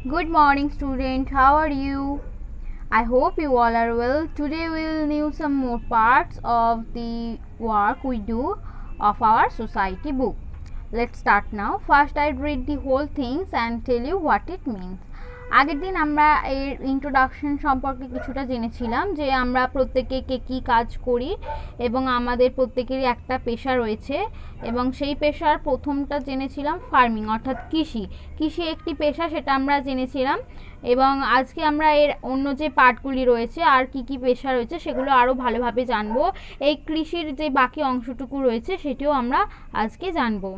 Good morning, student. How are you? I hope you all are well. Today we will know some more parts of the work we do of our society book. Let's start now. First, I'll read the whole things and tell you what it means. আগের দিন আমরা এর introduction সম্পর্কে কিছুটা জেনেছিলাম যে আমরা প্রত্যেকে কে কী কাজ করি এবং আমাদের প্রত্যেকেরই একটা পেশা রয়েছে এবং সেই পেশার প্রথমটা জেনেছিলাম ফার্মিং অর্থাৎ কৃষি একটি পেশা, সেটা আমরা জেনেছিলাম। এবং আজকে আমরা এর অন্য যে পার্টগুলি রয়েছে আর কি পেশা রয়েছে সেগুলো আরও ভালোভাবে জানবো। এই কৃষির যে বাকি অংশটুকু রয়েছে সেটিও আমরা আজকে জানবো।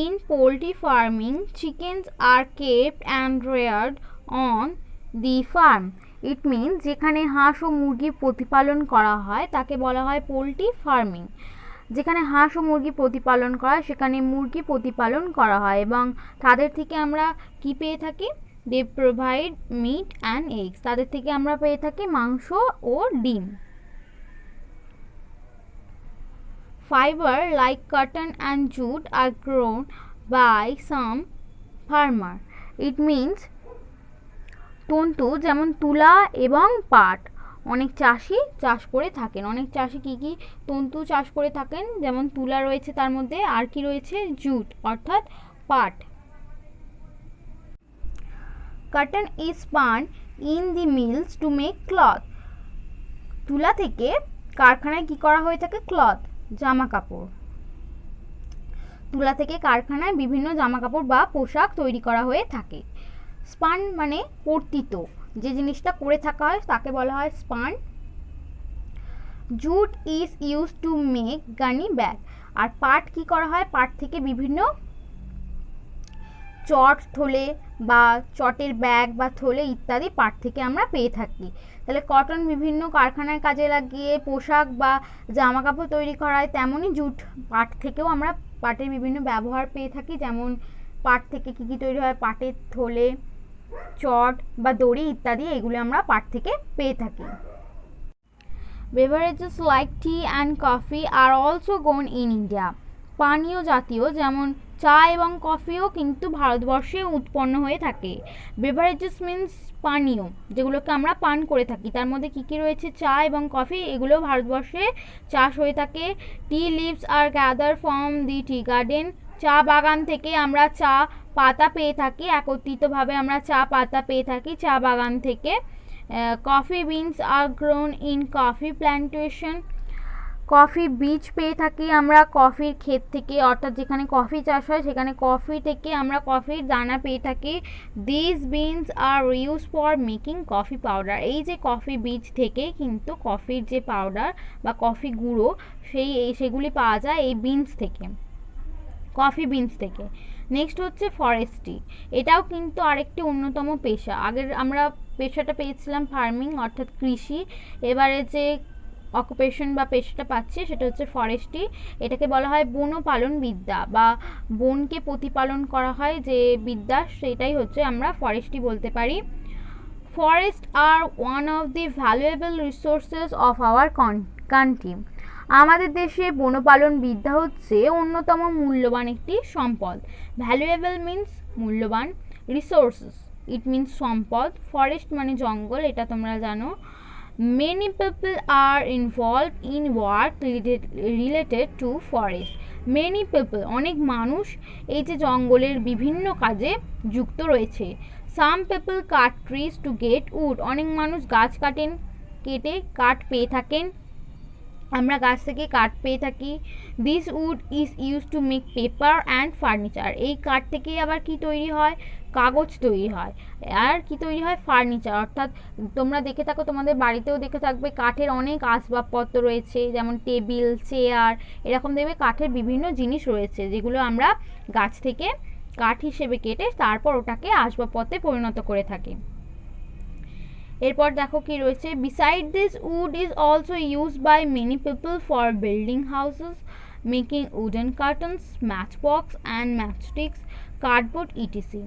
In poultry farming, chickens are kept and reared on the farm. It means যেখানে হাঁস ও মুরগি প্রতিপালন করা হয় তাকে বলা হয় পোলট্রি ফার্মিং। যেখানে হাঁস ও মুরগি প্রতিপালন করা হয় সেখানে মুরগি প্রতিপালন করা হয় এবং তাদের থেকে আমরা কি পেয়ে থাকি? They provide meat and eggs. তাদের থেকে আমরা পেয়ে থাকি মাংস ও ডিম। Fiber like cotton and jute are grown by some farmer. It means তন্তু যেমন তুলা এবং পাট অনেক চাষি চাষ করে থাকেন। অনেক চাষি কি তন্তু চাষ করে থাকেন, যেমন তুলা রয়েছে তার মধ্যে, আর কি রয়েছে? জুট অর্থাৎ পাট। Cotton is spun in the mills to make cloth. তুলা থেকে কারখানায় কি করা হয়ে থাকে? ক্লথ, জামা কাপড়। তুলা থেকে কারখানায় বিভিন্ন জামা কাপড় বা পোশাক তৈরি করা হয়ে থাকে। স্পান মানে কর্তিত, যে জিনিসটা করে থাকা হয় তাকে বলা হয় span. Jute is use to make gunny bag. আর পাট কি করা হয়? পাট থেকে বিভিন্ন চট, থলে বা চটের ব্যাগ বা থলে ইত্যাদি পাট থেকে আমরা পেয়ে থাকি। তাহলে কটন বিভিন্ন কারখানায় কাজে লাগিয়ে পোশাক বা জামা কাপড় তৈরি করা হয়, তেমনই জুট পাট থেকেও আমরা পাটের বিভিন্ন ব্যবহার পেয়ে থাকি। যেমন পাট থেকে কী তৈরি হয়? পাটের থলে, চট বা দড়ি ইত্যাদি, এগুলো আমরা পাট থেকে পেয়ে থাকি। Beverages like tea and coffee are also grown in India. পানীয় জাতীয় যেমন চা এবং কফিও কিন্তু ভারতবর্ষে উৎপন্ন হয়ে থাকে। বেভারেজেস মিন্স পানীয়, যেগুলোকে আমরা পান করে থাকি, তার মধ্যে কী রয়েছে? চা এবং কফি, এগুলো ভারতবর্ষে চাষ হয়ে থাকে। Tea leaves are gather from the tea garden. চা বাগান থেকে আমরা চা পাতা পেয়ে থাকি, একত্রিতভাবে আমরা চা পাতা পেয়ে থাকি চা বাগান থেকে। Coffee beans are grown in coffee plantation. Coffee বীজ পেয়ে থাকি আমরা কফির ক্ষেত থেকে, অর্থাৎ যেখানে কফি চাষ হয় সেখানে কফি থেকে আমরা কফির দানা পেয়ে থাকি। This beans are use for making coffee powder. এই যে কফি বীজ থেকে কিন্তু কফির যে পাউডার বা কফি গুঁড়ো সেগুলি পাওয়া যায় এই বিনস থেকে, কফি বিনস থেকে। নেক্সট হচ্ছে ফরেস্ট্রি। এটাও কিন্তু আরেকটি অন্যতম পেশা। আগের আমরা পেশাটা পেয়েছিলাম ফার্মিং অর্থাৎ কৃষি, এবারে যে অকুপেশন বা পেশাটা পাচ্ছি সেটা হচ্ছে ফরেস্ট্রি। এটাকে বলা হয় বনপালন বিদ্যা বা বনকে প্রতিপালন করা হয় যে বিদ্যা, সেটাই হচ্ছে আমরা ফরেস্ট্রি বলতে পারি। Forest are one of the valuable resources of our country. আমাদের দেশে বনপালন বিদ্যা হচ্ছে অন্যতম মূল্যবান একটি সম্পদ। ভ্যালুয়েবল মিন্স মূল্যবান, রিসোর্সেস ইট মিন্স সম্পদ, ফরেস্ট মানে জঙ্গল, এটা তোমরা জানো। Many people are involved in work related to forest. Many people অনেক মানুষ এই যে জঙ্গলের বিভিন্ন কাজে যুক্ত রয়েছে। Some people cut trees to get wood. অনেক মানুষ গাছ কাটেন, কেটে কাঠ পেয়ে থাকেন, আমরা গাছ থেকে কাঠ পেয়ে থাকি। This wood is use to make paper and furniture. এই কাঠ থেকে আবার কি তৈরি হয়? কাগজ তৈরি হয়। আর কি তৈরি হয়? ফার্নিচার। অর্থাৎ তোমরা দেখে থাকো, তোমাদের বাড়িতেও দেখে থাকবে কাঠের অনেক আসবাবপত্র রয়েছে, যেমন টেবিল, চেয়ার, এরকম দেখবে কাঠের বিভিন্ন জিনিস রয়েছে যেগুলো আমরা গাছ থেকে কাঠ হিসেবে কেটে তারপর ওটাকে আসবাবপত্রে পরিণত করে থাকি। এরপর দেখো কি রয়েছে? Beside this wood is also used by many people for building houses, making wooden cartons, matchbox and matchsticks. Cardboard etc.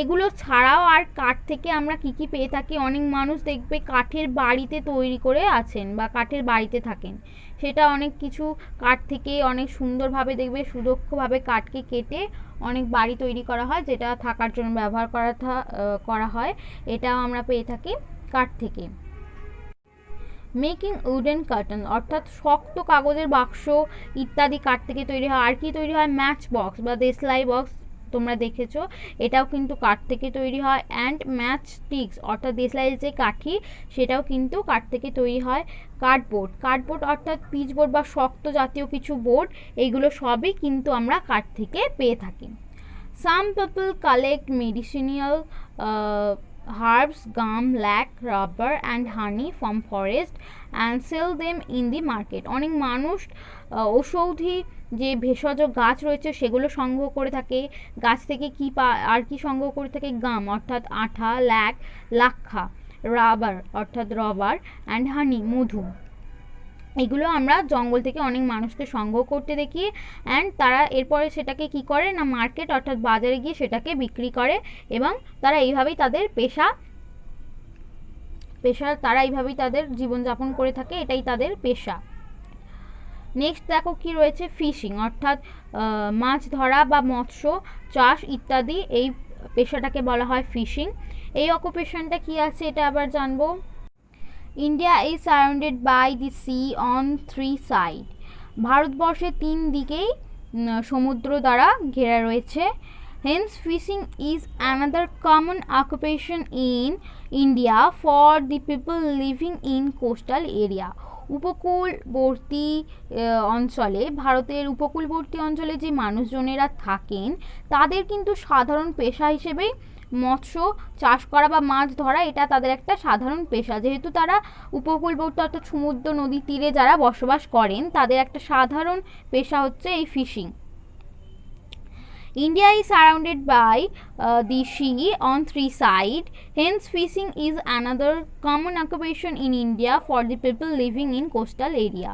এগুলো ছাড়াও আর কাঠ থেকে আমরা কি কি পেয়ে থাকি, অনেক মানুষ দেখবে কাঠের বাড়িতে তৈরি করে আছেন বা কাঠের বাড়িতে থাকেন, সেটা অনেক কিছু কাঠ থেকে অনেক সুন্দরভাবে দেখবে সুদক্ষভাবে কাঠকে কেটে অনেক বাড়ি তৈরি করা হয়, যেটা থাকার জন্য ব্যবহার করা হয়, এটাও আমরা পেয়ে থাকি কাঠ থেকে। মেকিং উডেন কার্টন অর্থাৎ শক্ত কাগজের বাক্স ইত্যাদি কাঠ থেকে তৈরি হয়। আর কি তৈরি হয়, ম্যাচ বক্স বা দেশলাই বক্স তোমরা দেখেছো, এটাও কিন্তু কাঠ থেকে তৈরি হয়। অ্যান্ড ম্যাচ স্টিক্স অর্থাৎ দেশলাইয়ের যে কাঠি সেটাও কিন্তু কাঠ থেকে তৈরি হয়। কার্ডবোর্ড অর্থাৎ পিচবোর্ড বা শক্ত জাতীয় কিছু বোর্ড, এইগুলো সবই কিন্তু আমরা কাঠ থেকে পেয়ে থাকি। Some people collect medicinal herbs, gum, lac, rubber and honey from forest and sell them in the market. অনেক মানুষ ঔষধি যে ভেষজ গাছ রয়েছে সেগুলো সংগ্রহ করে থাকে। গাছ থেকে আর কি সংগ্রহ করে থাকে, গাম অর্থাৎ আঠা, লাক্ষা, রাবার অর্থাৎ রবার অ্যান্ড হানি মধু, এগুলো আমরা জঙ্গল থেকে অনেক মানুষকে সংগ্রহ করতে দেখি। অ্যান্ড তারা এরপরে সেটাকে কি করে না, মার্কেট অর্থাৎ বাজারে গিয়ে সেটাকে বিক্রি করে, এবং তারা এইভাবেই তাদের পেশা তারা এইভাবেই তাদের জীবনযাপন করে থাকে, এটাই তাদের পেশা। নেক্সট দেখো কি রয়েছে, ফিশিং অর্থাৎ মাছ ধরা বা মৎস্য চাষ ইত্যাদি, এই পেশাটাকে বলা হয় ফিশিং। এই অকুপেশনটা কি আছে এটা আবার জানবো। India is surrounded by the sea on 3 side. ভারতবর্ষে 3 দিকেই সমুদ্র দ্বারা ঘেরা রয়েছে। Hence fishing is another common occupation in India for the people living in coastal area. উপকূলবর্তী অঞ্চলে, ভারতের উপকূলবর্তী অঞ্চলে যে মানুষজনেরা থাকেন তাদের কিন্তু সাধারণ পেশা হিসেবেই মৎস্য চাষ করা বা মাছ ধরা, এটা তাদের একটা সাধারণ পেশা। যেহেতু তারা উপকূলবর্তী অর্থাৎ সমুদ্র নদী তীরে যারা বসবাস করেন তাদের একটা সাধারণ পেশা হচ্ছে এই fishing. India is surrounded by the sea on 3 sides. Hence, fishing is another common occupation in India for the people living in coastal area.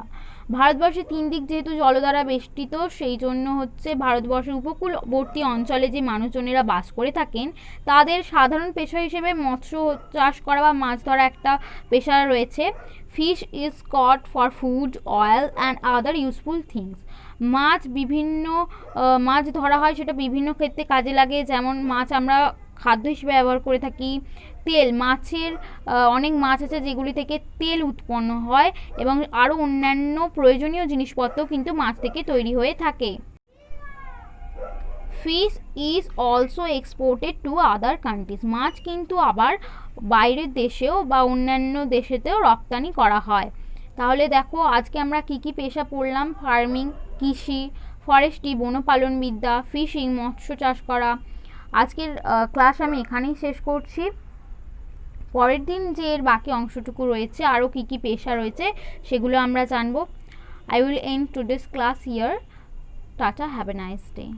ভারতবর্ষের 3 দিক যেহেতু জল দ্বারা বেষ্টিত, সেই জন্য হচ্ছে ভারতবর্ষের উপকূলবর্তী অঞ্চলে যে মানুষজনেরা বাস করে থাকেন তাদের সাধারণ পেশা হিসেবে মৎস্য চাষ করা বা মাছ ধরা একটা পেশা রয়েছে। Fish is caught for food, oil and other useful things. মাছ ধরা হয়, সেটা বিভিন্ন ক্ষেত্রে কাজে লাগে, যেমন মাছ আমরা খাদ্য হিসেবে ব্যবহার করে থাকি। মাছের অনেক মাছ আছে যেগুলি থেকে তেল উৎপন্ন হয়, এবং আরও অন্যান্য প্রয়োজনীয় জিনিসপত্র কিন্তু মাছ থেকে তৈরি হয়ে থাকে। Fish is also exported to other countries. মাছ কিন্তু আবার বাইরের দেশেও বা অন্যান্য দেশেতেও রপ্তানি করা হয়। তাহলে দেখো আজকে আমরা কি কি পেশা পড়লাম, ফার্মিং কৃষি, ফরেস্ট্রি বনপালনবিদ্যা, ফিশিং মৎস্য চাষ করা। আজকের ক্লাস আমি এখানেই শেষ করছি। পরের দিন যে এর বাকি অংশটুকু রয়েছে, আরও কি কি পেশা রয়েছে সেগুলো আমরা জানবো। I will end today's class here. Tata, have a nice day.